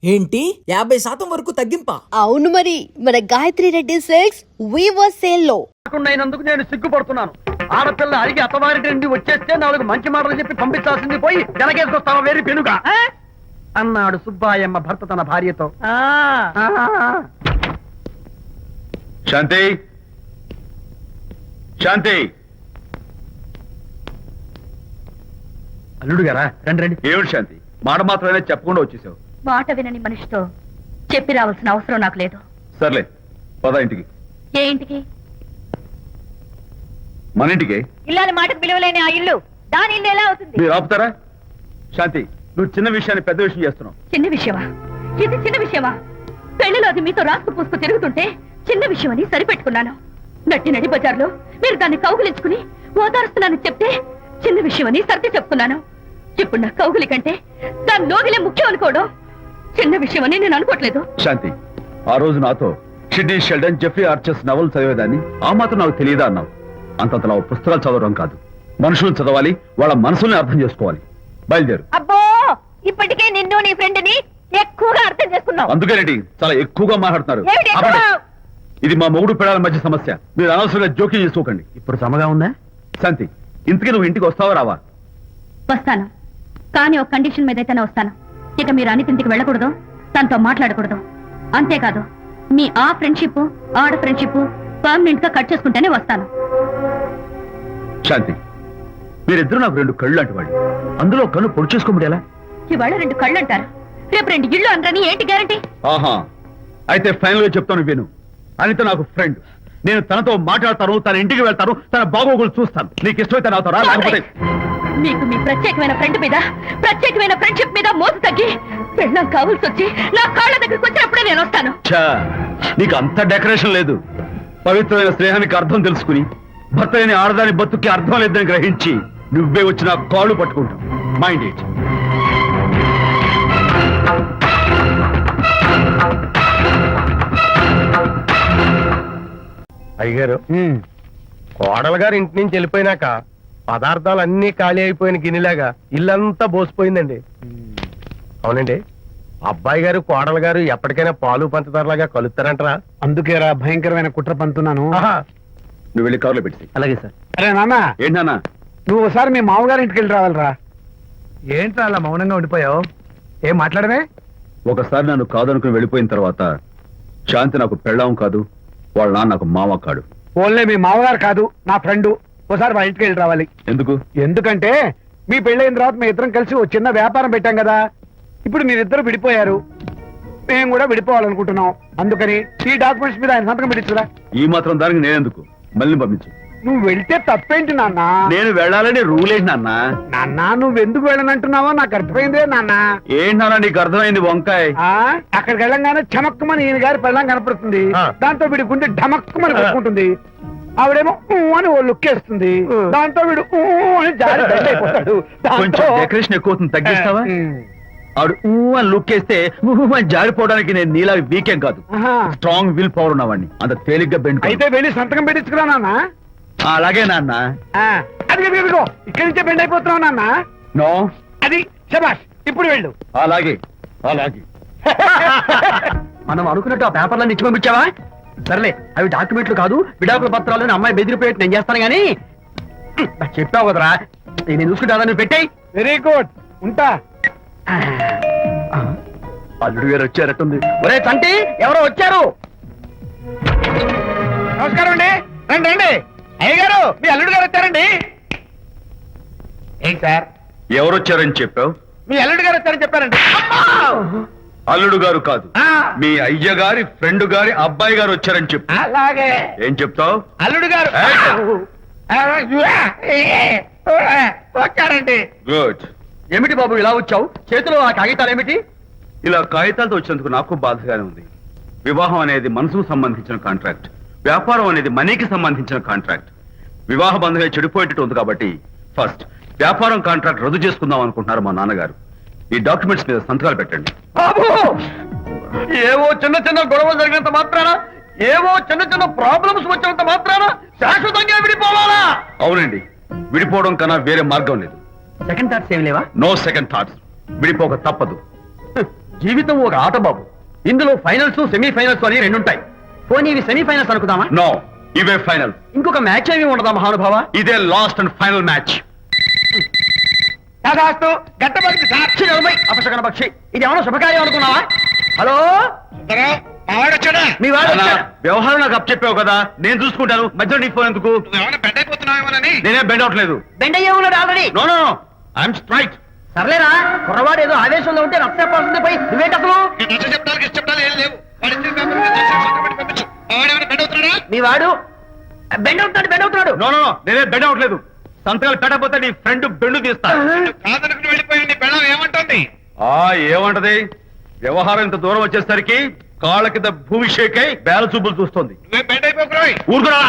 ఏంటి 50% వరకు తగ్గింపా? అవును మరి మన Gayatri Reddy Silks weaver sale లో అయినందుకు నేను సిగ్గుపడుతున్నాను. ఆడపిల్ల అడిగి అత్తవారి నుండి వచ్చేస్తే 4 మంచి మాటలు చెప్పి పంపించాల్సింది పోయి వెనకేసుకొస్తావా వేరు పెనుగా అన్నాడు సుబ్బాయమ్మ భర్త తన భార్యతో. శాంతి, శాంతి. అల్లుడు గారా, రండి రండి. ఏమిటి శాంతి, మాట మాత్రమే చెప్పకుండా వచ్చేసావు? మాట వినని మనిషితో చెప్పి రావాల్సిన అవసరం నాకు లేదు. సర్లే, పద ఇంటికి. ఏ ఇంటికి? మన ఇంటికి. ఇల్లాలి మాటకు విలువలేని ఆ ఇల్లు దాని ఇల్లు ఎలా అవుతుంది? మీరు ఆపుతారా? శాంతి, నువ్వు చిన్న విషయాన్ని పెద్ద విషయం చేస్తున్నావు. చిన్న విషయమా? ఇది చిన్న విషయమా? పెళ్లిలో అది మీతో రాసుకు పూసుకు తిరుగుతుంటే చిన్న విషయమని సరిపెట్టుకున్నాను. నట్టి నడి బజార్లో మీరు దాన్ని కౌగులించుకుని ఓదారుస్తున్నానని చెప్తే చిన్న విషయమని సర్ది చెప్తున్నాను. ఇప్పుడు నా కౌగులి కంటే దాని లోగిలే ముఖ్యం అనుకోవడం చిన్న విషయమని నేను అనుకోవట్లేదు. శాంతి, ఆ రోజు నాతో షిడ్నీ షెల్డన్, జెఫ్రీ ఆర్చర్స్ నవలు చదివేదాన్ని ఆ మాత్రం నాకు తెలియదా అన్నావు. అంతంతలా పుస్తకాలు చదవడం కాదు, మనుషులను చదవాలి, వాళ్ళ మనసుల్ని అర్థం చేసుకోవాలి. బయలుదేరు. అబ్బో, ఇప్పటికే నిన్ను నీ ఫ్రెండ్ ని ఎక్కువగా అర్థం చేసుకున్నావు. అందుకేనండి చాలా ఎక్కువగా మాట్లాడుతున్నారు. ఏమిటి ఎక్కువ? ఆపండి. ఇది మా మొగుడు పిల్లల మధ్య సమస్య, మీరు అనవసరంగా జోక్యం చేసుకోకండి. ఇప్పుడు సమగా ఉందా? శాంతి, ఇంతకీ నువ్వు ఇంటికి వస్తావా రావా? వస్తాను, కానీ ఒక కండిషన్ మీద అయితేనే వస్తాను. ఇక మీరు అనితింటికి వెళ్ళకూడదు, తనతో మాట్లాడకూడదు. అంతేకాదు, మీ ఆ ఫ్రెండ్షిప్ ఆడ ఫ్రెండ్షిప్ పర్మనెంట్ గా కట్ చేసుకుంటేనే వస్తాను. శాంతి, మీరిద్దరు నాకు 2 కళ్ళు లాంటి వాళ్ళు. అందులో కన్ను పొడి చేసుకోబడి ఎలా? ఇవాళ 2 కళ్ళు అంటారు, రేపు 2 ఇళ్ళు అంటారని ఏంటి గ్యారంటీ? ఆహా, అయితే ఫైనల్ గా చెప్తాను విను. అనిత నాకు ఫ్రెండ్. నేను తనతో మాట్లాడతాను, తన ఇంటికి వెళ్తాను, తన బాగోగులు చూస్తాను. నీకు ఇష్టమైతే నాతో రా, లేకపోతే మీకు మీ ప్రత్యేకమైన ఫ్రెండ్ మీద ప్రత్యేకమైన ఫ్రెండ్షిప్ మీద మోసు తగ్గి పెళ్ళం కావాల్సి వచ్చి నా కాళ్ళ దగ్గరికి వచ్చినప్పుడే నేను వస్తాను. ఛా, నీకు అంత డెకరేషన్ లేదు. పవిత్రమైన స్నేహానికి అర్థం తెలుసుకుని భర్త లేని ఆడదాని బతుక్కి అర్థం లేదని గ్రహించి నువ్వే వచ్చి నా కాళ్ళు పట్టుకుంటావు. Mind it. అయ్యగారు, కోడలు గారు ఇంటి నుంచి వెళ్ళిపోయినాక పదార్థాలు అన్ని ఖాళీ అయిపోయిన గిన్నెలాగా ఇల్లంతా బోసిపోయిందండి. అవునండి, అబ్బాయి గారు కోడలు గారు ఎప్పటికైనా పాలు పంచదారలాగా కలుస్తారంటరా? అందుకేరా భయంకరమైన కుట్ర పంతున్నాను. నువ్వు వెళ్ళి కారులో పెట్టి. అలాగే సార్. అరే నాన్న, ఏంటన్నా? నువ్వు ఒకసారి మీ మామగారి ఇంటికి వెళ్ళి రావాలిరా. ఏంట్రా అలా మౌనంగా ఉండిపోయావు? ఏం మాట్లాడమే? ఒకసారి నన్ను కాదనుకుని వెళ్ళిపోయిన తర్వాత శాంతి నాకు పెళ్ళాం కాదు, వాళ్ళ నాన్న నాకు మామ కాడు. ఓన్లే మీ మామగారు కాదు, నా ఫ్రెండ్. ఒకసారి మా ఇంటికి వెళ్ళి రావాలి. ఎందుకు? ఎందుకంటే మీ పెళ్ళైన తర్వాత మీ ఇద్దరం కలిసి ఓ చిన్న వ్యాపారం పెట్టాం కదా. ఇప్పుడు మీరిద్దరు విడిపోయారు, మేము కూడా విడిపోవాలనుకుంటున్నాం. అందుకని ఈ డాక్యుమెంట్స్ మీద ఆయన సంతకం పెట్టించురా. ఈ మాత్రం దానికి నేనెందుకు? మళ్ళీ పంపించు. నువ్వు వెళ్తే తప్పేంటి నాన్న? నేను వెళ్ళాలని రూల్ ఏంటి నాన్న? నాన్న, నువ్వు ఎందుకు వెళ్ళనంటున్నావో నాకు అర్థమైందే నాన్న. ఏంటి నాన్న నీకు అర్థమైంది వంకాయ? అక్కడికి వెళ్ళంగానే చమక్కుమని ఈయన గారి పెళ్ళం కనపడుతుంది. దాంతో వీడి గుండె ఢమక్కుమని కొట్టుకుంటుంది. ఆవిడేమో అని ఓ లుక్ వేస్తుంది. దాంతో వీడు అని జారి బెడ్ అయిపోతాడు. కొంచెం డెకరేషన్ ఎక్కువ అవుతుంది, తగ్గిస్తావా? ఆవిడ అని లుక్ వేస్తే అని జారిపోవడానికి నేను నీలా వీకెం కాదు, స్ట్రాంగ్ విల్ పవర్ ఉన్నవాడిని. అంత తేలిగ్గా బెండ్. అయితే వెళ్ళి సంతకం పెట్టించుకురా నాన్న. అలాగే నాన్న. అది ఇక్కడి నుంచే బెండ్ అయిపోతున్నావు నాన్న. నో, అది శబాష్, ఇప్పుడు వెళ్ళు. అలాగే అలాగే. మనం అనుకున్నట్టు ఆ పేపర్లన్నీ ఇచ్చి పంపించావా? సర్లే, అవి డాక్యుమెంట్లు కాదు, విడాకుల పత్రాలను అమ్మాయి బెదిరిపోయేట్టు నేను చేస్తాను గానీ చెప్పావు కదరా, నేను చూసుకుంటా. నువ్వు పెట్టాయి. వెరీ గుడ్, ఉంటా. అల్లుడు గారు వచ్చారట్టుంది. ఒరే చంటి, ఎవరో వచ్చారు. నమస్కారం అండి. రండి రండి. అయ్యగారు, మీ అల్లుడు గారు వచ్చారండి. ఏంటి సార్? ఎవరు వచ్చారని చెప్పావు? మీ అల్లుడు గారు వచ్చారని చెప్పారండి. అల్లుడు గారు కాదు, మీ అయ్య గారి ఫ్రెండ్ గారి అబ్బాయి గారు వచ్చారని చెప్పు. అలాగే. ఏం చెప్తావు? అల్లుడు గారు వచ్చారండి. గుడ్. ఏమిటి బాబు ఇలా వచ్చావు? చేతిలో ఆ కాగితాలు ఏమిటి? ఇలా కాగితాలతో వచ్చినందుకు నాకు బాధగానే ఉంది. వివాహం అనేది మనసుకు సంబంధించిన కాంట్రాక్ట్, వ్యాపారం అనేది మనీకి సంబంధించిన కాంట్రాక్ట్. వివాహ బంధంగా చెడిపోయేటట్టు ఉంది కాబట్టి ఫస్ట్ వ్యాపారం కాంట్రాక్ట్ రద్దు చేసుకుందాం అనుకుంటున్నారు మా నాన్నగారు. ఈ డాక్యుమెంట్స్ మీద సంతకాలు పెట్టండి. బాబు, ఏవో చిన్న చిన్న గొడవలు జరిగినంత మాత్రాన, ఏవో చిన్న చిన్న ప్రాబ్లమ్స్ వచ్చినంత మాత్రాన శాశ్వతంగా విడిపోవాలా? అవునండి, విడిపోవడం కన్నా వేరే మార్గం లేదు. సెకండ్ థాట్స్ ఏమి లేవా? No second thoughts. విడిపోక తప్పదు. జీవితం ఒక ఆట బాబు. ఇందులో ఫైనల్స్ సెమీఫైనల్స్ అని రెండుంటాయి. పోనీ ఇవి సెమీఫైనల్స్ అనుకుందామా? నో, ఇవే ఫైనల్. ఇంకొక మ్యాచ్ ఏమి ఉండదా మహానుభావ? ఇదే లాస్ట్ అండ్ ఫైనల్ మ్యాచ్. కాదాస్తు గట్టబడి సాక్షి నిలబై అపశకన పక్షి. ఇది ఏమైనా శుభకార్యం అనుకున్నావా? హలో, మావాడొచ్చాడా? మీ వాడు అన్నా, వచ్చాడు. వ్యవహారం నాకు అప్ చెప్పావు కదా, నేను చూసుకుంటాను. మధ్యలో నీ ఫోన్ ఎందుకు? ఏమైనా బెడ్ అయిపోతున్నావేమోనని నేనే బెండ్ అవట్లేదు. బెండ్ అయ్యే ఉన్నాడు already. No no no, I'm straight. సర్లేరా, కుర్రవాడు ఏదో ఆవేశంలో ఉంటే రక్త చెప్పాల్సింది పోయి నువ్వేంటి అసలు? నచ్చ చెప్తానికి ఇష్టపడాలి ఏం లేవు. వాడు ఇచ్చిన పేపర్ మీద సంతకం పెట్టి పంపించు. మావాడేమైనా బెడ్ అవుతున్నాడా? మీ వాడు బెండ్ అవుతున్నాడు. నో నో నో, నేనే బెండ్ అవట్లేదు. సంతకాలు పెట్టకపోతే నీ ఫ్రెండ్ బెండు తీస్తా. కాదనుకుని వెళ్ళిపోయి నీ పెళ్ళం ఏమంటుంది? ఏమంటది? వ్యవహారం ఇంత దూరం వచ్చేసరికి కాళ్ళ కింద భూమిషేకై బేల చూపులు చూస్తుంది. నువ్వే బెడ్ అయిపోకురాయి. ఊరుకురా,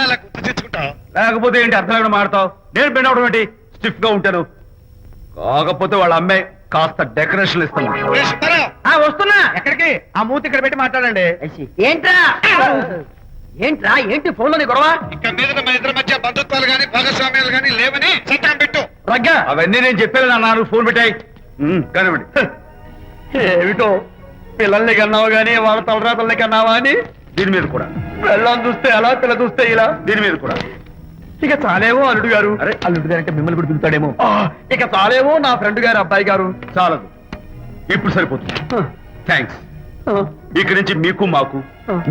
అలా గుర్తు తెచ్చుకుంటావు. లేకపోతే ఏంటి అర్థం లేకుండా మాడతావు? నేను బెండ్ అవడం ఏంటి? స్టిఫ్ గా ఉంటాను. కాకపోతే వాళ్ళ అమ్మాయి కాస్త డెకరేషన్ ఇస్తాను. వస్తున్నా. ఎక్కడికి? ఆ మూతి ఇక్కడ పెట్టి మాట్లాడండి. ఏంట్రా ఏంటి ఫోన్ లోని గొడవ? ఇక మీద మన ఇద్దరి మధ్య బంధుత్వాలు గాని భాగస్వామ్యాలు గాని లేవని సంతకం పెట్టు. రగ్గా అవన్నీ నేను చెప్పాను నాన్న, ఫోన్ పెట్టాయి కానివ్వండి. ఏమిటో పిల్లల్ని కన్నావు గానీ వాళ్ళ తలరాతల్ని కన్నావా అని దీని మీద కూడా. పిల్లల్ని చూస్తే అలా, పిల్ల చూస్తే ఇలా, దీని మీద కూడా. ఇక చాలేమో అల్లుడు గారు. అరే, అల్లుడు గారు అంటే మిమ్మల్ని కూడా పిలుతాడేమో. ఇక చాలేమో నా ఫ్రెండ్ గారు అబ్బాయి గారు. చాలదు, ఇప్పుడు సరిపోతుంది. థ్యాంక్స్. ఇక్కడి నుంచి మీకు మాకు,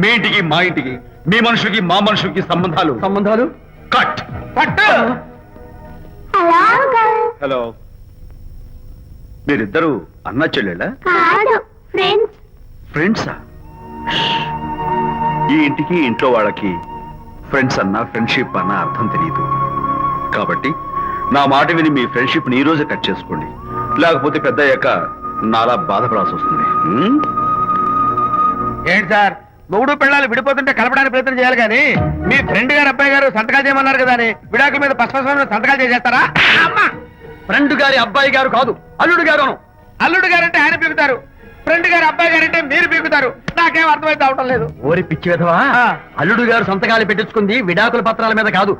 మీ ఇంటికి మా ఇంటికి, మీ మనుషులకి మా మనుషులకి సంబంధాలు కట్. పట్టు. హలో, మీరిద్దరు అన్న చెల్లెళ్ళా? ఫ్రెండ్సా? ఈ ఇంటికి ఇంట్లో వాళ్ళకి ఫ్రెండ్స్ అన్న, ఫ్రెండ్షిప్ అన్న అర్థం తెలియదు. కాబట్టి నా మాట విని మీ ఫ్రెండ్షిప్ ని ఈ రోజే కట్ చేసుకోండి. లేకపోతే పెద్ద అయ్యాక నాలా బాధపడాల్సి వస్తుంది. ఏంటి సార్, మొగుడు పిల్లలు విడిపోతుంటే కలపడానికి ప్రయత్నం చేయాలి కానీ మీ ఫ్రెండ్ గారు అబ్బాయి గారు సంతకాలు చేయమన్నారు కదా అని విడాకుల మీద పశ్చిమ సంతకాలు చేసేస్తారా? ఫ్రెండ్ గారి అబ్బాయి గారు కాదు, అల్లుడు గారు. అల్లుడు గారు అంటే ఆయన పీకుతారు, ఫ్రెండ్ గారు అబ్బాయి గారు అంటే మీరు పీకుతారు. నాకేం అర్థమైతే అవటం లేదు. ఓరి పిచ్చి విధవా, అల్లుడు గారు సంతకాలు పెట్టించుకుంది విడాకుల పత్రాల మీద కాదు,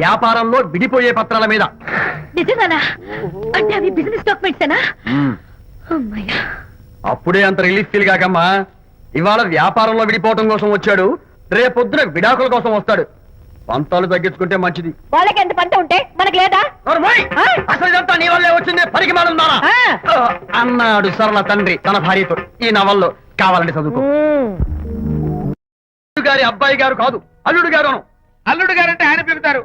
వ్యాపారంలో విడిపోయే పత్రాల మీద. నిజంగానా? అంటే అవి బిజినెస్ డాక్యుమెంట్సేనా? అమ్మయ్యా, అప్పుడే అంత రిలీఫ్ ఫీల్ కాకమ్మా. ఇవాళ వ్యాపారంలో విడిపోవటం కోసం వచ్చాడు, రేపొద్దున విడాకుల కోసం వస్తాడు. పంతాలు తగ్గించుకుంటే మంచిది. వాళ్ళకి ఎంత పంట ఉంటే మనకు లేదా? అసలు ఇదంతా నీ వల్లే వచ్చిందే, పరికి మాలుందానా అన్నాడు సరళ తండ్రి తన భార్యతో. ఈ నవల్లో కావాలంటే చదువుకో. గారి అబ్బాయి గారు కాదు, అల్లుడు గారు. అల్లుడు గారు అంటే ఆయన పీకుతారు,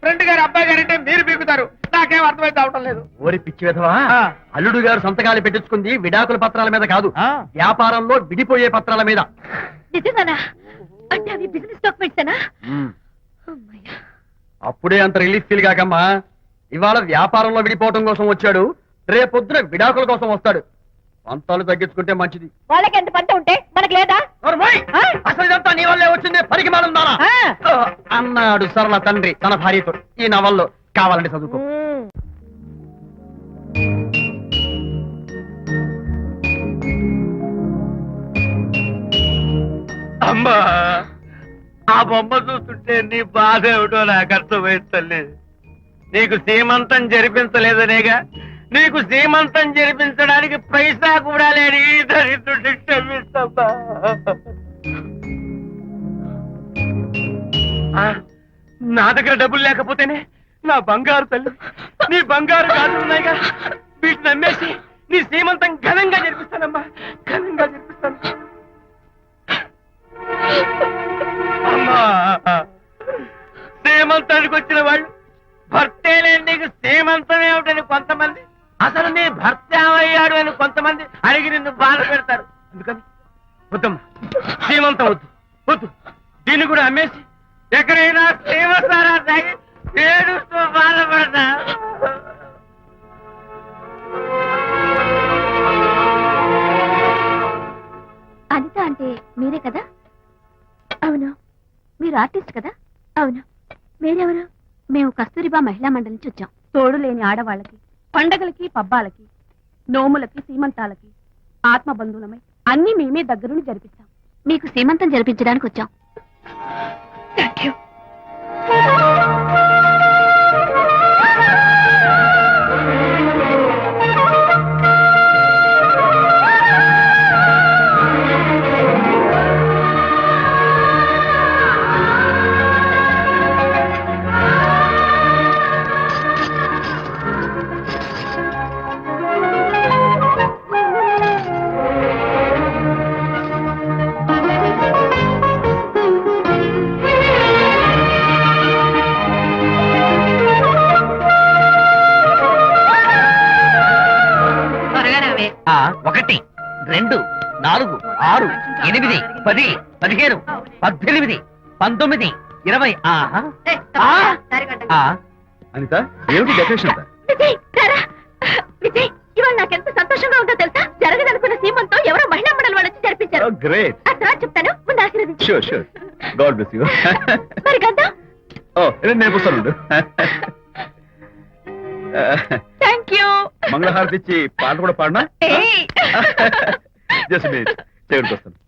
ఫ్రెండ్ గారు అబ్బాయి గారు అంటే మీరు పీకుతారు. నాకేం అర్థమైతే అవటం లేదు. ఓరి పిచ్చి విధవా, అల్లుడు గారు సంతకాలు పెట్టించుకుంది విడాకుల పత్రాల మీద కాదు, వ్యాపారంలో విడిపోయే పత్రాల మీద. నిజంగానా? అంటే అవి బిజినెస్ డాక్యుమెంట్సేనా? అమ్మయ్యా, అప్పుడే అంత రిలీఫ్ ఫీల్ కాకమ్మా. ఇవాళ వ్యాపారంలో విడిపోవటం కోసం వచ్చాడు, రేపొద్దున విడాకుల కోసం వస్తాడు. పంతాలు తగ్గించుకుంటే మంచిది. వాళ్ళకి ఎంత పంట ఉంటే మనకు లేదా? అసలు ఇదంతా నీ వల్లే వచ్చిందే, పరికి మాలుందానా అన్నాడు సరళ తండ్రి తన భార్యతో. ఈ నవల్లో కావాలంటే చదువుకో. అమ్మా, ఆ బొమ్మ చూస్తుంటే నీ బాధ ఏమిటో నాకు అర్థమైంది తల్లి. నీకు సీమంతం జరిపించలేదనేగా, నీకు సీమంతం జరిపించడానికి పైసా కూడా లేని ఈ దరిద్రుడిని క్షమిస్తమ్మా. నా దగ్గర డబ్బులు లేకపోతేనే నా బంగారు తల్లి, నీ బంగారు గాజులు ఉన్నాయిగా, వీటిని నమ్మేసి నీ సీమంతం ఘనంగా జరిపిస్తానమ్మా, ఘనంగా జరిపిస్తాను. అమ్మా, సీమంతానికి వచ్చిన వాళ్ళు భర్తే లేని నీకు సీమంతం ఏమిటని కొంతమంది, అసలు నీ భర్త ఏమయ్యాడు అని కొంతమంది అడిగి నిన్ను బాధ పెడతారు. అందుకని వద్దమ్మా, సీమంతం వద్దు వద్దు. దీన్ని కూడా అమ్మేసి ఎక్కడైనా సీమసారా తాగి ఏడుస్తూ బాధపడతా. అనిత అంటే మీరే కదా? అవును. మీరు ఆర్టిస్ట్ కదా? అవును. మీరెవరు? మేము కస్తూరిబా మహిళా మండలి నుంచి వచ్చాం. తోడు లేని ఆడవాళ్ళకి, పండగలకి, పబ్బాలకి, నోములకి, సీమంతాలకి ఆత్మ బంధువులమై అన్ని మేమే దగ్గరుండి జరిపిస్తాం. మీకు సీమంతం జరిపించడానికి వచ్చాం. Thank you. 1 2 4 6 8 10 15 18 19 20 ఆహా అనిత ఏమిటి డెకరేషన్ అంతా? విజయ్ రారా. విజయ్ ఇవాళ నాకెంత సంతోషంగా ఉందో తెలుసా? జరగదనుకున్న సీమంతో ఎవరో మహిళా మండలి వాళ్ళు వచ్చి జరిపించారు. గ్రేట్. ఆ తర్వాత చెప్తాను, ముందు ఆశీర్వదించు. Sure sure. God bless you. మరి గంధం. ఓ నేను పుస్తాను. Thank you. మంగళహారతి ఇచ్చి పాట కూడా పాడనా? జస్ట్ మినిట్ చేయడానికి వస్తాను.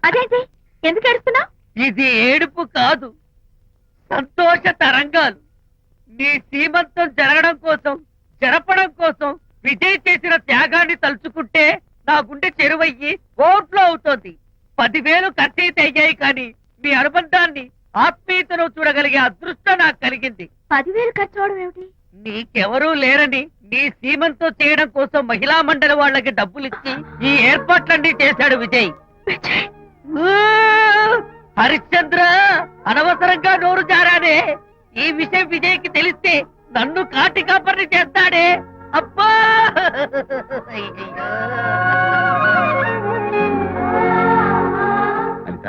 అదేంటి ఎందుకు ఏడుస్తున్నావు? ఇది ఏడుపు కాదు, సంతోష తరంగాలు. నీ సీమంతం జరగడం కోసం, జరపడం కోసం విజయ్ చేసిన త్యాగాన్ని తలుచుకుంటే నా గుండె చెరువయ్యి ఓట్లో అవుతోంది. 10,000 ఖర్చయితే అయ్యాయి కానీ మీ అనుబంధాన్ని, ఆత్మీయతను చూడగలిగే అదృష్టం నాకు కలిగింది. 10,000 ఖర్చు అవడం ఏమిటి? నీకెవరూ లేరని నీ సీమంతో చేయడం కోసం మహిళా మండలి వాళ్ళకి డబ్బులిచ్చి ఈ ఏర్పాట్లన్నీ చేశాడు విజయ్. ఊ! హరిశ్చంద్ర, అనవసరంగా నోరు జారానే. ఈ విషయం విజయ్కి తెలిస్తే నన్ను కాటి కాపర్ని చేస్తాడే. అబ్బా! అనిత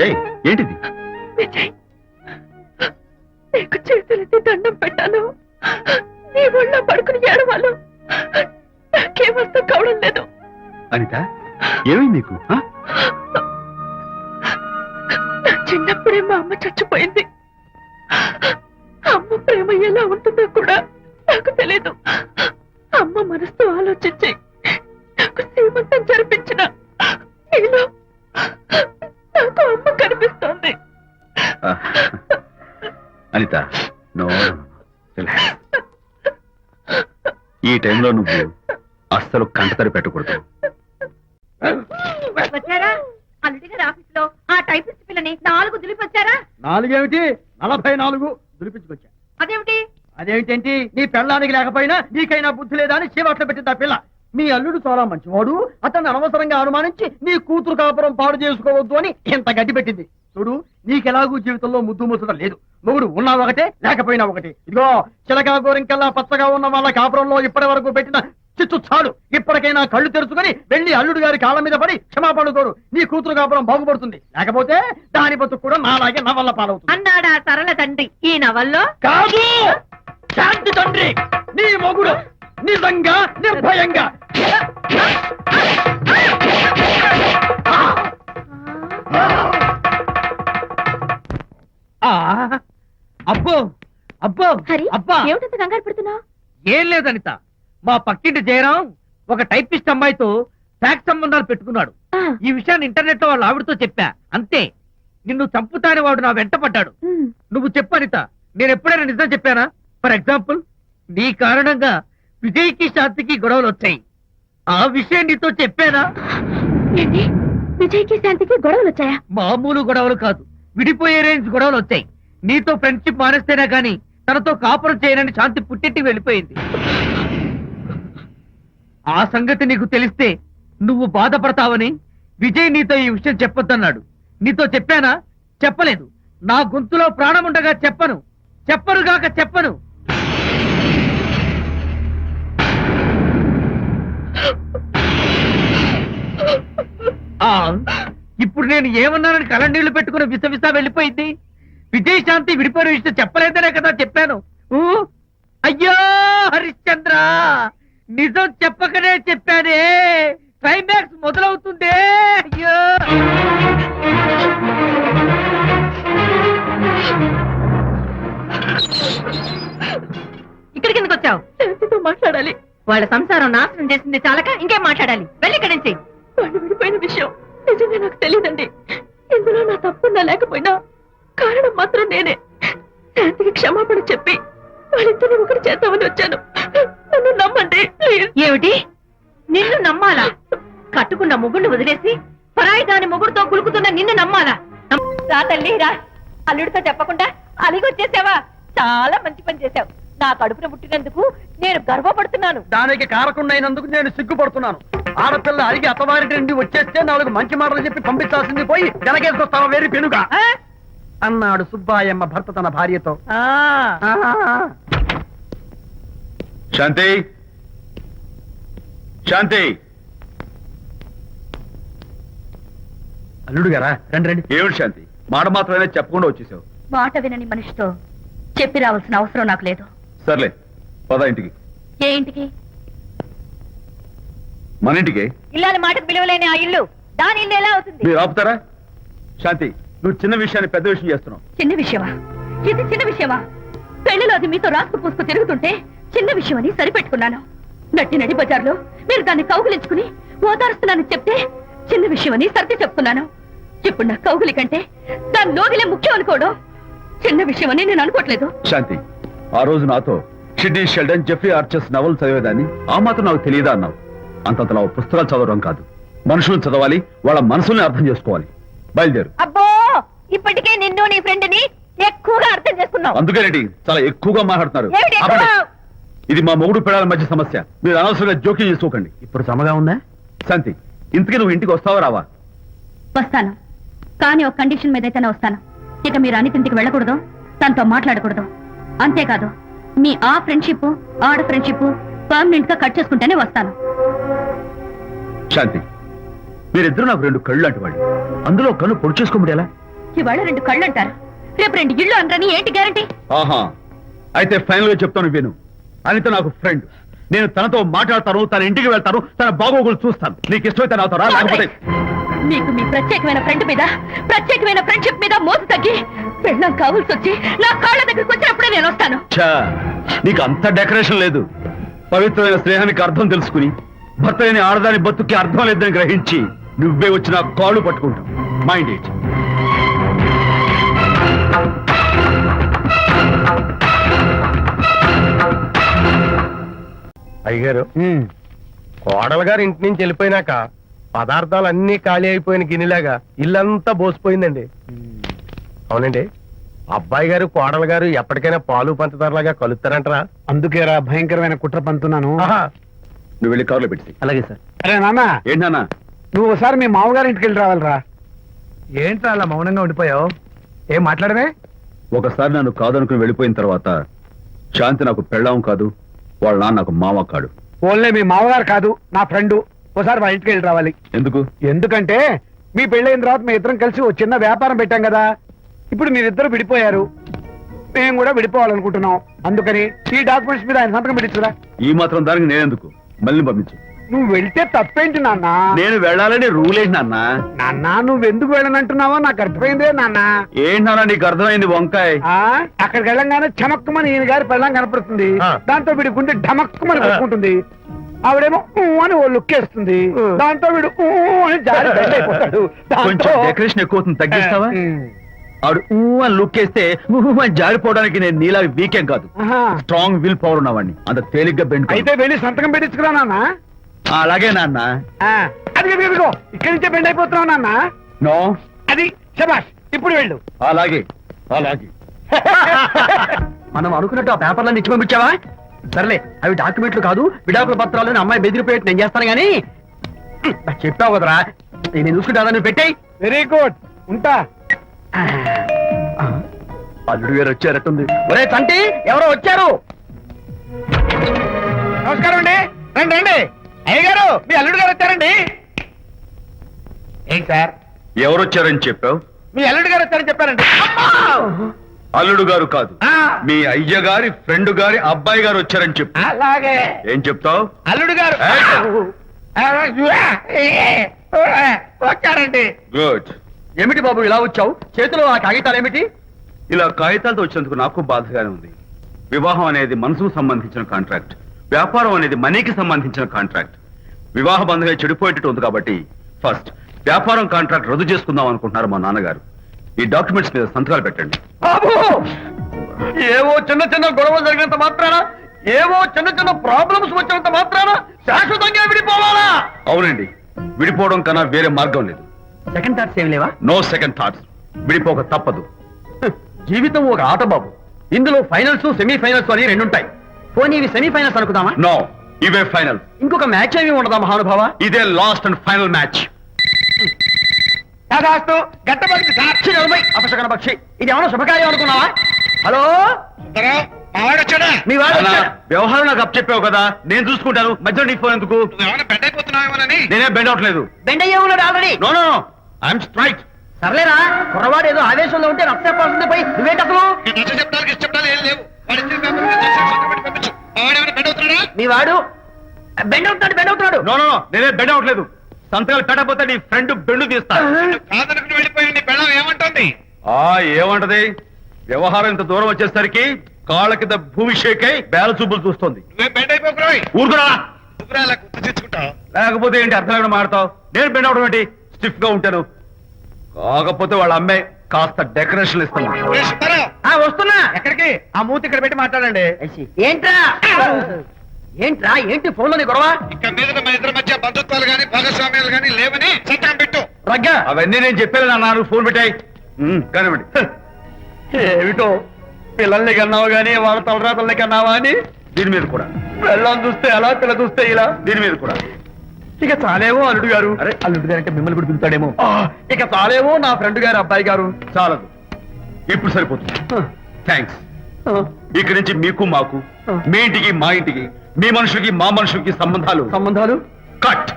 ఏయ్ ఏంటిది? విజయ్ నీకు చేతులెత్తి దండం పెట్టాను. నీ ఒళ్ళో పడుకుని ఏడవాలు నాకేమర్థం కావడం లేదు. అనిత ఏమైంది నీకు? నా చిన్నప్పుడే మా అమ్మ చచ్చిపోయింది. అమ్మ ప్రేమ ఎలా ఉంటుందో కూడా నాకు తెలీదు. అమ్మ మనసుతో ఆలోచించి నాకు శ్రీమంతం జరిపించిన నీలో నాకు అమ్మ కనిపిస్తోంది. అనిత నో, ఈ టైంలో నువ్వు అస్సలు కంటతడి పెట్టకూడదు. వచ్చారా? అల్లుడి గారి ఆఫీస్ లో ఆ టైపిస్ట్ పిల్లని 4 దులిపి వచ్చారా? 4 ఏమిటి, 44 దులిపించుకొచ్చా. అదేమిటి? అదేమిటంటి, నీ పెళ్ళానికి లేకపోయినా నీకైనా బుద్ధి లేదా అని చీవాట్లు పెట్టింది ఆ పిల్ల. మీ అల్లుడు చాలా మంచివాడు, అతన్ని అనవసరంగా అనుమానించి నీ కూతురు కాపురం పాడు చేసుకోవద్దు అని ఇంత గడ్డి పెట్టింది. చూడు, నీకెలాగూ జీవితంలో ముద్దు ముచ్చడం లేదు. మొగుడు ఉన్నా ఒకటే, లేకపోయినా ఒకటే. ఇదిగో చిలకా గోరింకల్లా పచ్చగా ఉన్న వాళ్ళ కాపురంలో ఇప్పటి వరకు పెట్టిన చిచ్చు చాలు. ఇప్పటికైనా కళ్ళు తెరుచుకుని వెళ్లి అల్లుడు గారి కాళ్ళ మీద పడి క్షమాపణ కోరు. నీ కూతురు కాపురం బాగుపడుతుంది. లేకపోతే దాని బతుకు కూడా నాలాగే నవల్ల పాలవుతుంది అన్నాడా సరళ తండ్రి ఈ నవల్లో? కాదు, శాంతి తండ్రి, నీ మొగుడు నిజంగా నిర్భయంగా. అబ్బో అబ్బో హరి అబ్బా, ఏమిటంత కంగారు పడుతున్నావు? ఏం లేదనిత, మా పక్కింటి జయరాం ఒక టైపిస్ట్ అమ్మాయితో ఫ్యాక్స్ సంబంధాలు పెట్టుకున్నాడు. ఈ విషయాన్ని ఇంటర్నెట్ లో వాళ్ళ ఆవిడతో చెప్పా. అంతే, నిన్ను చంపుతాని వాడు నా వెంట పడ్డాడు. నువ్వు చెప్పు అనిత, నేను ఎప్పుడైనా నిజం చెప్పానా? ఫర్ ఎగ్జాంపుల్, నీ కారణంగా విజయ్కి శాంతికి గొడవలు వచ్చాయి. ఆ విషయం నీతో చెప్పానా? ఏంటి, విజయ్కి శాంతికి గొడవలు వచ్చాయా? మామూలు గొడవలు కాదు, విడిపోయే రేంజ్ గొడవలు వచ్చాయి. నీతో ఫ్రెండ్షిప్ మానేస్తేనే గాని తనతో కాపురం చేయనని శాంతి పుట్టింటికి వెళ్ళిపోయింది. ఆ సంగతి నీకు తెలిస్తే నువ్వు బాధపడతావని విజయ్ నీతో ఈ విషయం చెప్పొద్దన్నాడు. నీతో చెప్పానా? చెప్పలేదు. నా గొంతులో ప్రాణముండగా చెప్పను, చెప్పనుగాక చెప్పను. ఇప్పుడు నేను ఏమన్నానని కళ్ళనీళ్లు పెట్టుకుని విసవిసా వెళ్ళిపోయింది. విజయ్ శాంతి విడిపోయిన విషయం చెప్పలేదనే కదా చెప్పాను. అయ్యో హరిశ్చంద్ర, నిజం చెప్పకనే చెప్పానే. క్లైమాక్స్ మొదలవుతుందే. అయ్యో, ఇక్కడికి ఎందుకు వచ్చావు? శాంతితో మాట్లాడాలి. వాళ్ళ సంసారం నాశనం చేసింది చాలక ఇంకేం మాట్లాడాలి? వెళ్ళి ఇక్కడి నుంచి. వాళ్ళు విడిపోయిన విషయం నిజంగా నాకు తెలియదండి. ఇందులో నా తప్పున్నా లేకపోయినా కారణం మాత్రం నేనే. శాంతికి క్షమాపణ చెప్పి వాళ్ళిద్దరిని ఒకటి చేద్దామని వచ్చాను. నన్ను నమ్మండి ప్లీజ్. ఏమిటి, నిన్ను నమ్మాలా? కట్టుకున్న మొగుడిని వదిలేసి పరాయి దాని మొగుడుతో కులుకుతున్న నిన్ను నమ్మాలా? రా తల్లి రా. అల్లుడితో చెప్పకుండా అలిగొచ్చేసావా? చాలా మంచి పని చేశావు. నా కడుపున పుట్టినందుకు నేను గర్వపడుతున్నాను. దానికి కారకుండైనందుకు నేను సిగ్గుపడుతున్నాను. ఆడపిల్ల అడిగి అత్తవారి నుండి వచ్చేస్తే 4 మంచి మాటలు చెప్పి పంపించాల్సింది పోయి వెనకేసుకొస్తావా వేరు పెనుగా అన్నాడు సుబ్బాయమ్మ భర్త తన భార్యతో. శాంతి శాంతి అల్లుడు గారా రండి రండి. ఏమిటి శాంతి, మాట మాత్రమే చెప్పకుండా వచ్చేసావు? మాట వినని మనిషితో చెప్పి రావాల్సిన అవసరం నాకు లేదు. సర్లే పద ఇంటికి. ఏ ఇంటికి? మన ఇంటికి. ఇల్లాలి మాటకు విలువలేని ఆ ఇల్లు దాని ఇల్లు ఎలా అవుతుంది? మీరు ఆపుతారా? శాంతి, నువ్వు చిన్న విషయాన్ని పెద్ద విషయం చేస్తున్నావు. చిన్న విషయమా? ఇది చిన్న విషయమా? పెళ్లిలో అది మీతో రాసుకు పూసుకు తిరుగుతుంటే చిన్న విషయమని సరిపెట్టుకున్నాను. నడి బజార్లో మీరు దాన్ని కౌగులించుకుని ఓదారుస్తున్నానని చెప్తే చిన్న విషయమని సర్ది చెప్తున్నాను. ఇప్పుడు నా కౌగులి కంటే దాని లోగిలే ముఖ్యం అనుకోవడం చిన్న విషయమని నేను అనుకోవట్లేదు. శాంతి, ఆ రోజు నాతో షిడ్నీ షెల్డన్, జెఫ్రీ ఆర్చర్స్ నవలు చదివేదాన్ని ఆ మాత్రం నాకు తెలియదా అన్నావు. అంతంతలా పుస్తకాలు చదవడం కాదు, మనుషులను చదవాలి, వాళ్ళ మనసుల్ని అర్థం చేసుకోవాలి. బయలుదేరు. అబ్బో ఇప్పటికే నిన్ను నీ ఫ్రెండ్ ని ఎక్కువగా అర్థం చేసుకున్నావు. అందుకేనండి చాలా ఎక్కువగా మాట్లాడుతున్నారు. ఏమిటి ఎక్కువ? ఆపండి. ఇది మా మొగుడు పిల్లల మధ్య సమస్య, మీరు అనవసరంగా జోక్యం చేసుకోకండి. ఇప్పుడు సమగా ఉందా? శాంతి, ఇంతకీ నువ్వు ఇంటికి వస్తావా రావా? వస్తాను, కానీ ఒక కండిషన్ మీద అయితేనే వస్తాను. ఇక మీరు అనితింటికి వెళ్ళకూడదు, తనతో మాట్లాడకూడదు. అంతేకాదు మీ ఆ ఫ్రెండ్షిప్ ఆడ ఫ్రెండ్షిప్ పర్మనెంట్ గా కట్ చేసుకుంటేనే వస్తాను. శాంతి, మీరిద్దరు నాకు 2 కళ్ళు లాంటి వాళ్ళు, అందులో కళ్ళు పొడి చేసుకోమడి ఎలా? ఇవాళ 2 కళ్ళు అంటారు, రేపు 2 ఇళ్ళు అంటారని ఏంటి గ్యారంటీ? ఆహా, అయితే ఫైనల్ గా చెప్తాను విను. అనిత నాకు ఫ్రెండ్, నేను తనతో మాట్లాడతాను, తన ఇంటికి వెళ్తాను, తన బాగోగులు చూస్తాను. నీకు ఇష్టమైతే నాతో రా, లేకపోతే మీకు మీ ప్రత్యేకమైన ఫ్రెండ్ మీద ప్రత్యేకమైన ఫ్రెండ్షిప్ మీద మోసు తగ్గి పెళ్ళం కావాల్సి వచ్చి నా కాళ్ళ దగ్గరికి వచ్చినప్పుడే నేను వస్తాను. ఛా, నీకు అంత డెకరేషన్ లేదు. పవిత్రమైన స్నేహానికి అర్థం తెలుసుకుని భర్త లేని ఆడదాని బతుక్కి అర్థం లేదని గ్రహించి నువ్వే వచ్చి నా కాళ్ళు పట్టుకుంటావు. Mind it. అయ్యగారు, కోడలు గారు ఇంటి నుంచి వెళ్ళిపోయినాక పదార్థాలు అన్ని ఖాళీ అయిపోయిన గిన్నెలాగా ఇల్లంతా బోసిపోయిందండి. అవునండి, అబ్బాయి గారు కోడలు గారు ఎప్పటికైనా పాలు పంచదారలాగా కలుస్తారంటరా? అందుకేరా భయంకరమైన కుట్ర పంతున్నాను. నువ్వు వెళ్ళి కారులో పెట్టి. అలాగే సార్. అరే నాన్న, ఏంటన్నా? నువ్వు ఒకసారి మీ మామగారి ఇంటికి వెళ్ళి రావాలిరా. ఏంట్రా అలా మౌనంగా ఉండిపోయావు? ఏం మాట్లాడమే? ఒకసారి నన్ను కాదనుకుని వెళ్ళిపోయిన తర్వాత శాంతి నాకు పెళ్ళాం కాదు, వాళ్ళ నాన్న నాకు మామ కాడు. ఓన్లే మీ మామగారు కాదు, నా ఫ్రెండ్. ఒకసారి మా ఇంటికి వెళ్ళి రావాలి. ఎందుకు? ఎందుకంటే మీ పెళ్ళైన తర్వాత మీ ఇద్దరం కలిసి ఓ చిన్న వ్యాపారం పెట్టాం కదా. ఇప్పుడు మీరిద్దరు విడిపోయారు, మేము కూడా విడిపోవాలనుకుంటున్నాం. అందుకని ఈ డాక్యుమెంట్స్ మీద ఆయన సంతకం పెట్టించురా. ఈ మాత్రం దానికి నేనెందుకు? మళ్ళీ పంపించు. నువ్వు వెళ్తే తప్పేంటి నాన్న? నేను వెళ్ళాలని రూల్ ఏంటి నాన్న? నాన్న, నువ్వెందుకు వెళ్ళనంటున్నావో నాకు అర్థమైందే నాన్న. ఏంటి నాన్న నీకు అర్థమైంది వంకాయ? అక్కడికి వెళ్ళంగానే చమక్కుమని ఈయన గారి పెళ్ళం కనపడుతుంది. దాంతో వీడి గుండె ఢమక్కుమని పెట్టుకుంటుంది. ఆవిడేమో అని ఓ లుక్ వేస్తుంది. దాంతో వీడు అని జారి బెండ్ అయిపోతాడు. కొంచెం డెకరేషన్ ఎక్కువ అవుతుంది, తగ్గిస్తావా? ఆవిడ అని లుక్ వేస్తే అని జారిపోవడానికి నేను నీలా వీకేం కాదు, స్ట్రాంగ్ విల్ పవర్ ఉన్నవాడిని. అంత తేలిగ్గా బెండ్ అయితే వెళ్ళి సంతకం పెట్టించుకురా నాన్న. అలాగే నాన్న. అది ఇదిగో ఇక్కడి నుంచే బెండ్ అయిపోతున్నావు నాన్న. నో, అది శబాష్, ఇప్పుడు వెళ్ళు. అలాగే అలాగే. మనం అనుకున్నట్టు ఆ పేపర్లను ఇచ్చి పంపించావా? సర్లే, అవి డాక్యుమెంట్లు కాదు, విడాకుల పత్రాలని అమ్మాయి బెదిరిపోయేట్టు నేను చేస్తాను గానీ చెప్పావు కదరా, నేను చూసుకుంటా. నువ్వు పెట్టాయి. వెరీ గుడ్, ఉంటా. అల్లుడు గారు వచ్చారట్టుంది. ఒరే తంటి, ఎవరో వచ్చారు. నమస్కారం అండి. రండి రండి. అయ్య గారు, మీ అల్లుడు గారు వచ్చారండి. ఏంటి సార్? ఎవరు వచ్చారని చెప్పావు? మీ అల్లుడు గారు వచ్చారని చెప్పారండి. అల్లుడు గారు కాదు, ఆ. మీ అయ్య గారి ఫ్రెండ్ గారి అబ్బాయి గారు వచ్చారని చెప్పు. అలాగే. ఏం చెప్తావు? అల్లుడు గారు వచ్చారండి. గుడ్. ఏమిటి బాబు ఇలా వచ్చావు? చేతిలో ఆ కాగితాలు ఏమిటి? ఇలా కాగితాలతో వచ్చినందుకు నాకు బాధగానే ఉంది. వివాహం అనేది మనసుకు సంబంధించిన కాంట్రాక్ట్, వ్యాపారం అనేది మనీకి సంబంధించిన కాంట్రాక్ట్. వివాహ బంధంగా చెడిపోయేటట్టు ఉంది కాబట్టి ఫస్ట్ వ్యాపారం కాంట్రాక్ట్ రద్దు చేసుకుందాం అనుకుంటున్నారు మా నాన్నగారు. ఈ డాక్యుమెంట్స్ మీద సంతకాలు పెట్టండి. బాబు, ఏవో చిన్న చిన్న గొడవలు జరిగినంత మాత్రాన, ఏవో చిన్న చిన్న ప్రాబ్లమ్స్ వచ్చినంత మాత్రాన శాశ్వతంగా విడిపోవాలా? అవునండి, విడిపోవడం కన్నా వేరే మార్గం లేదు. సెకండ్ థాట్స్ ఏం లేవా? No second thoughts. విడిపోక తప్పదు. జీవితం ఒక ఆట బాబు, ఇందులో ఫైనల్స్ సెమీ ఫైనల్స్ అని 2 ఉంటాయి. పోనీ ఇవి సెమీ ఫైనల్స్ అనుకుందామా? నో, ఇవే ఫైనల్. ఇంకొక మ్యాచ్ ఏమి ఉండదా మహానుభావ? ఇదే లాస్ట్ అండ్ ఫైనల్ మ్యాచ్. కాదాస్తు గట్టబడింది సార్. అపశకన పక్షి, ఇది ఏమైనా శుభకార్యం అనుకున్నావా? హలో, మీ వాడు వచ్చాడా? వ్యవహారం నాకు అప్ చెప్పావు కదా, నేను చూసుకుంటాను. మధ్యలో నీ ఫోన్ ఎందుకు? నేనే బెండ్ అవట్లేదు. బెండ్ అయ్యే ఉన్నాడు already. No no no, I'm straight. సర్లేరా, కుర్రవాడు ఏదో ఆవేశంలో ఉంటే రక్తపోతుంది పోయి నువ్వేంటి అసలు? మీ వాడు బెండ్ అవుతున్నాడు. నో నో నో, నేనే బెండ్ అవట్లేదు. సంతకాలు పెట్టకపోతే నీ ఫ్రెండ్ బెండు తీస్తా. ఏమంటది? వ్యవహారం ఇంత దూరం వచ్చేసరికి కాళ్ళ కింద భూమి షేక్ అయి బేల చూపులు చూస్తుంది. ఊరుకురా, లేకపోతే ఏంటి అర్థం లేకుండా మాడతావు? నేను బెండ్ అవడం ఏంటి? స్టిఫ్ గా ఉంటాను. కాకపోతే వాళ్ళ అమ్మాయి కాస్త డెకరేషన్ ఇస్తాను. వస్తున్నా. ఎక్కడికి? ఆ మూతి ఇక్కడ పెట్టి మాట్లాడండి. ఏంట్రా ఏంటి ఫోన్ లోని గొడవ? ఇక మీద మన ఇద్దరి మధ్య బంధుత్వాలు గాని భాగస్వామ్యాలు గాని లేవని సంతకం పెట్టు. రగ్గా అవన్నీ నేను చెప్పాను అన్నారు. ఫోన్ పెట్టాయి కానివ్వండి. ఏమిటో పిల్లల్ని కన్నావు గానీ వాళ్ళ తలరాతల్ని కన్నావా అని. దీని మీద కూడా పిల్లల్ని చూస్తే అలా, పిల్ల చూస్తే ఇలా. దీని మీద కూడా ఇక చాలేమో అల్లుడు గారు. అరే, అల్లుడు గారు అంటే మిమ్మల్ని కూడా పిలుతాడేమో. ఇక చాలేమో నా ఫ్రెండ్ గారు అబ్బాయి గారు. చాలదు, ఇప్పుడు సరిపోతుంది. థ్యాంక్స్. ఇక్కడి నుంచి మీకు మాకు, మీ ఇంటికి మా ఇంటికి, మీ మనుషులకి మా మనుషులకి సంబంధాలు కట్.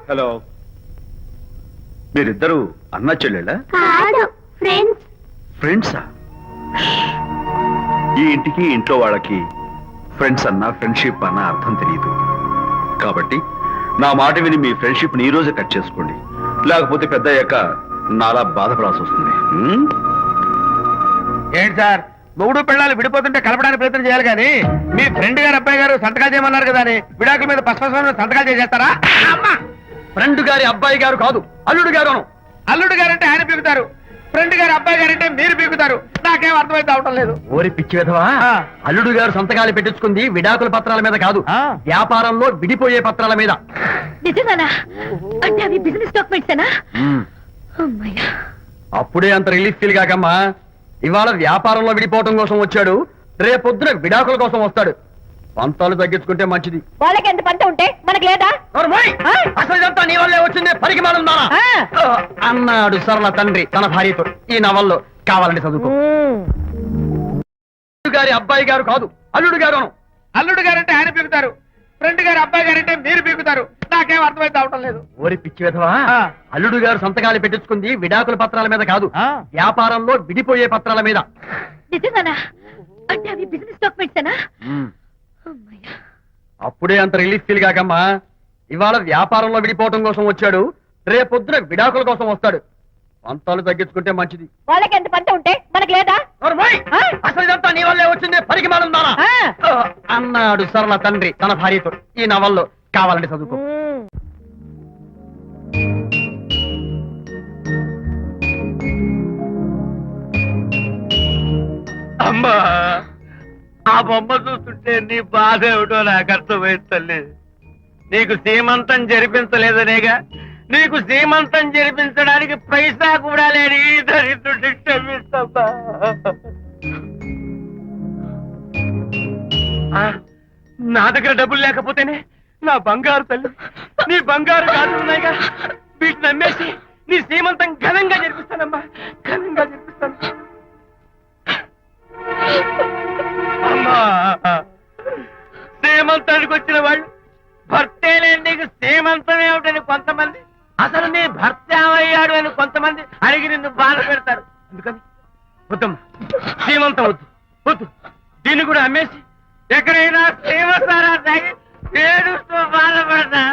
హలో, మీరిద్దరు అన్నా చెల్లెళ్ళా? ఫ్రెండ్సా? ఈ ఇంటికి ఇంట్లో వాళ్ళకి ఫ్రెండ్స్ అన్నా ఫ్రెండ్షిప్ అన్నా అర్థం తెలియదు. కాబట్టి నా మాట విని మీ ఫ్రెండ్షిప్ ని ఈ రోజే కట్ చేసుకోండి. లేకపోతే పెద్ద అయ్యాక నాలా బాధపడాల్సి వస్తుంది. ఏంటి సార్, మొగుడు పిల్లలు విడిపోతుంటే కలపడానికి ప్రయత్నం చేయాలి కానీ మీ ఫ్రెండ్ గారు అబ్బాయి గారు సంతకాలు చేయమన్నారు కదా అని విడాకుల మీద పశ్చిమ సంతకాలు చేసేస్తారా? ఫ్రెండ్ గారి అబ్బాయి గారు కాదు, అల్లుడు గారు. అల్లుడు గారంటే ఆయన పీకుతారు, ఫ్రెండ్ గారు అబ్బాయి గారంటే మీరు పీకుతారు. నాకేం అర్థమైతే అవటం లేదు. ఓరి పిచ్చి విధవా, అల్లుడు గారు సంతకాలు పెట్టించుకుంది విడాకుల పత్రాల మీద కాదు, వ్యాపారంలో విడిపోయే పత్రాల మీద. నిజంగానా? అంటే అవి బిజినెస్ డాక్యుమెంట్సేనా? అమ్మయ్యా, అప్పుడే అంత రిలీఫ్ ఫీల్ కాకమ్మా. ఇవాళ వ్యాపారంలో విడిపోవటం కోసం వచ్చాడు, రేపొద్దున విడాకుల కోసం వస్తాడు. పంతాలు తగ్గించుకుంటే మంచిది. వాళ్ళకి ఎంత పంట ఉంటే మనకు లేదా? అసలు ఇదంతా నీ వల్లే వచ్చింది, పరికి మానుందా అన్నాడు సరళ తండ్రి తన భార్యతో. ఈ నవల్లో కావాలంటే చదువుకో. అల్లుడు గారి అబ్బాయి గారు కాదు, అల్లుడు గారు. అల్లుడు గారంటే ఆయన పీకుతారు, ఫ్రెండ్ గారు అబ్బాయి గారంటే మీరు పీకుతారు. నాకేం అర్థమైతే అవటం లేదు. ఓరి పిచ్చి విధవా, అల్లుడు గారు సంతకాలు పెట్టించుకుంది విడాకుల పత్రాల మీద కాదు, వ్యాపారంలో విడిపోయే పత్రాల మీద. నిజంగానా? అంటే అవి బిజినెస్ డాక్యుమెంట్సేనా? అమ్మయ్యా, అప్పుడే అంత రిలీఫ్ ఫీల్ కాకమ్మా. ఇవాళ వ్యాపారంలో విడిపోవటం కోసం వచ్చాడు, రేపొద్దున విడాకుల కోసం వస్తాడు. పంతాలు తగ్గించుకుంటే మంచిది. వాళ్ళకి ఎంత పంట ఉంటే మనకు లేదా? అసలు ఇదంతా నీ వల్లే వచ్చింది, పరికి మానుందా అన్నాడు సరళ తండ్రి తన భార్యతో. ఈ నవల్లో కావాలంటే చదువుకో. అమ్మా, ఆ బొమ్మ చూస్తుంటే నీ బాధ ఏమిటో నాకు అర్థమైంది తల్లి. నీకు సీమంతం జరిపించలేదనేగా, నీకు సీమంతం జరిపించడానికి పైసా కూడా లేని దరిద్రుడిని క్షమిస్తమ్మా. నా దగ్గర డబ్బులు లేకపోతేనే నా బంగారు తల్లి, నీ బంగారు గాజులు ఉన్నాయిగా, వీటిని అమ్మేసి నీ సీమంతం ఘనంగా జరిపిస్తానమ్మా, ఘనంగా జరిపిస్తాను. అమ్మా, సీమంతానికి వచ్చిన వాళ్ళు భర్తే లేని నీకు సీమంతం ఏమిటని కొంతమంది, అసలు నీ భర్త ఏమయ్యాడు అని కొంతమంది అడిగి నిన్ను బాధ పెడతారు. అందుకని వద్దమ్మా, సీమంతం వద్దు వద్దు. దీన్ని కూడా అమ్మేసి ఎక్కడైనా సీమసారా తాగి ఏడుస్తూ బాధపడతా.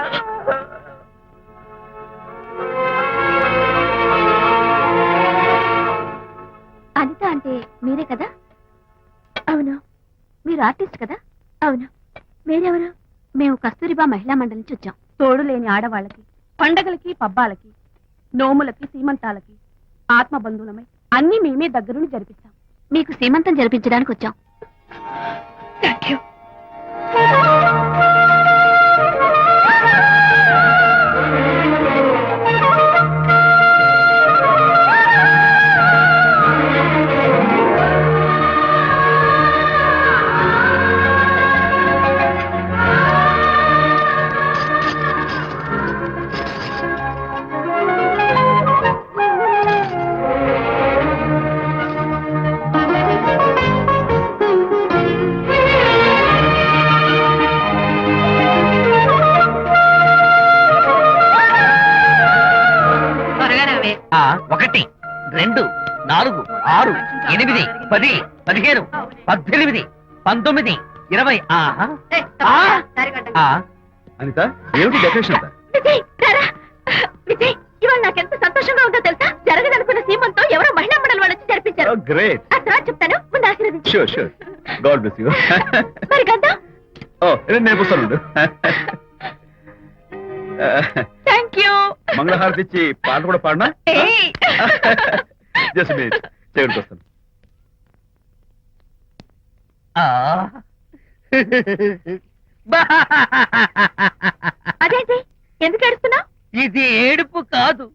అనిత అంటే మీరే కదా? అవును. మీరు ఆర్టిస్ట్ కదా? అవును. మీరెవరు? మేము కస్తూరిబా మహిళా మండలి నుంచి వచ్చాం. తోడు లేని ఆడవాళ్ళకి, పండగలకి, పబ్బాలకి, నోములకి, సీమంతాలకి ఆత్మబంధువులమై అన్ని మేమే దగ్గరుండి జరిపిస్తాం. మీకు సీమంతం జరిపించడానికి వచ్చాం. Thank you. 1 2 4 6 8 10 15 18 19 20 అనిత ఏమిటి డెకరేషన్ అంతా విజయ్ రారా. విజయ్ ఇవాళ నాకెంత సంతోషంగా ఉందో తెలుసా? జరగదనుకున్న సీమంతో ఎవరో మహిళా మండలి వాళ్ళు వచ్చి జరిపించారు. గ్రేట్ ఆ తర్వాత చెప్తాను, ముందు ఆశీర్వదించు. Sure sure God bless you మరి గంధం. ఓ నేను వస్తాను థ్యాంక్ యూ. మంగళహారతి ఇచ్చి పాట కూడా పాడనా జస్ట్ మినిట్ చేయడానికి వస్తాను అదేంటి ఎందుకు ఏడుస్తున్నావు? ఇది ఏడుపు కాదు,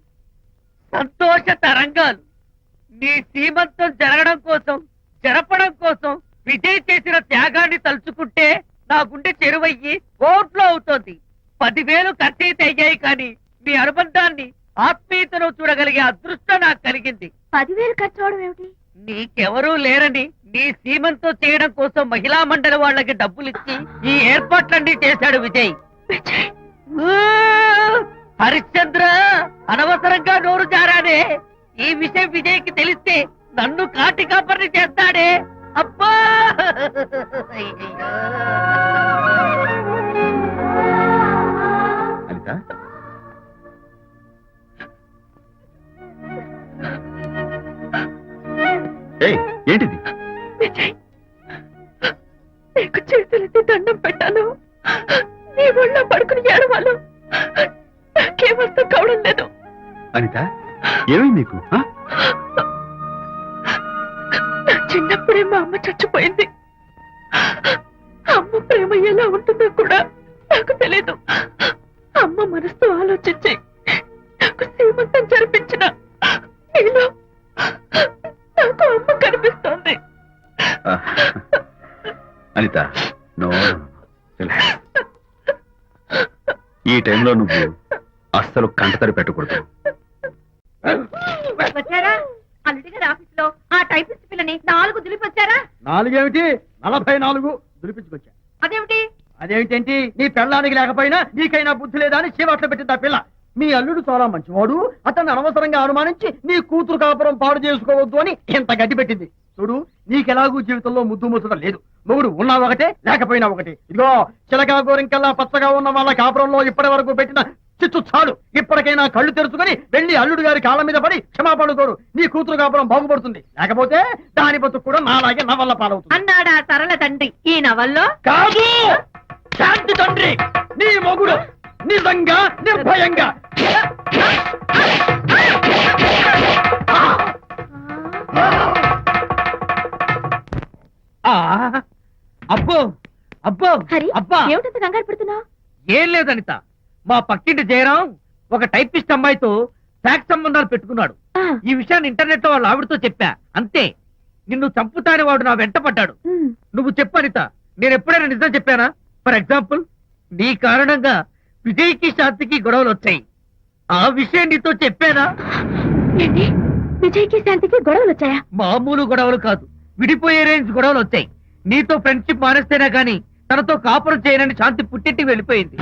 సంతోష తరంగాలు. నీ సీమంతం జరగడం కోసం, జరపడం కోసం విజయ్ చేసిన త్యాగాన్ని తలుచుకుంటే నా గుండె చెరువయ్యి కోట్లో అవుతోంది. 10,000 ఖర్చయితే అయ్యాయి కానీ మీ అనుబంధాన్ని, ఆత్మీయతను చూడగలిగే అదృష్టం నాకు కలిగింది. 10,000 ఖర్చు అవడం ఏమిటి? నీకెవరూ లేరని నీ సీమంతో చేయడం కోసం మహిళా మండలి వాళ్ళకి డబ్బులిచ్చి ఈ ఏర్పాట్లన్నీ చేశాడు విజయ్. ఊ! హరిశ్చంద్ర, అనవసరంగా నోరు జారానే. ఈ విషయం విజయ్కి తెలిస్తే నన్ను కాటి కాపర్ని చేస్తాడే. అబ్బా! అనిత ఏయ్ ఏంటిది విజయ్, నీకు చేతులెత్తి దండం పెట్టాను. నీ ఒళ్ళో పడుకుని ఏడవాలు నాకేమర్థం కావడం లేదు. అనిత ఏమైంది నీకు ఆ? నా చిన్నప్పుడే మా అమ్మ చచ్చిపోయింది. అమ్మ ప్రేమ ఎలా ఉంటుందో కూడా నాకు తెలీదు. అమ్మ మనసుతో ఆలోచించి నాకు సీమంతం జరిపించిన నీలో నాకు అమ్మ కనిపిస్తోంది. ఆ. అనిత నో ఈ టైంలో నువ్వు అస్సలు కంటతడి పెట్టకూడదు. వచ్చారా? అల్లుడి గారి ఆఫీస్ లో ఆ టైపిస్ట్ పిల్లని 4 దులిపి వచ్చారా? 4 ఏమిటి, 44 దులిపించుకొచ్చా. అదేమిటి? అదేమిటేంటి, నీ పెళ్ళానికి లేకపోయినా నీకైనా బుద్ధి లేదా అని చీవాట్లు పెట్టింది ఆ పిల్ల. మీ అల్లుడు చాలా మంచివాడు, అతన్ని అనవసరంగా అనుమానించి నీ కూతురు కాపురం పాడు చేసుకోవద్దు అని ఎంత గడ్డి పెట్టింది. చూడు, నీకెలాగూ జీవితంలో ముద్దు ముచ్చట లేదు. మొగుడు ఉన్నా ఒకటే, లేకపోయినా ఒకటే. ఇదిగో చిలకా గోరింకల్లా పచ్చగా ఉన్న వాళ్ళ కాపురంలో ఇప్పటి వరకు పెట్టిన చిచ్చు చాలు. ఇప్పటికైనా కళ్ళు తెరుచుకొని వెళ్ళి అల్లుడు గారి కాళ్ళ మీద పడి క్షమాపణ కోరు. నీ కూతురు కాపురం బాగుపడుతుంది. లేకపోతే దాని బతుకు కూడా నాలాగే నవల్ల పాలవుతుంది అన్నాడా సరళ తండ్రి ఈ నవల్లో? కాదు, శాంతి తండ్రి నీ మొగుడు నిజంగా నిర్భయంగా. అబ్బో అబ్బో హరి, అబ్బా, ఏమిటంత కంగారు పెడుతున్నావు? ఏం లేదు అనిత, మా పక్కింటి జయరాం ఒక టైపిస్ట్ అమ్మాయితో ఫ్యాక్స్ సంబంధాలు పెట్టుకున్నాడు. ఈ విషయాన్ని ఇంటర్నెట్ లో వాళ్ళ ఆవిడతో చెప్పా, అంతే. నిన్ను చంపుతాని వాడు నా వెంట పడ్డాడు. నువ్వు చెప్పు అనిత, నేను ఎప్పుడైనా నిజం చెప్పానా? ఫర్ ఎగ్జాంపుల్, నీ కారణంగా విజయ్కి శాంతికి గొడవలు వచ్చాయి. ఆ విషయం నీతో చెప్పానా? ఏంటి, విజయ్కి శాంతికి గొడవలు వచ్చాయా? మామూలు గొడవలు కాదు, విడిపోయే రేంజ్ గొడవలు వచ్చాయి. నీతో ఫ్రెండ్షిప్ మానేస్తేనే గాని తనతో కాపురం చేయనని శాంతి పుట్టింటికి వెళ్ళిపోయింది.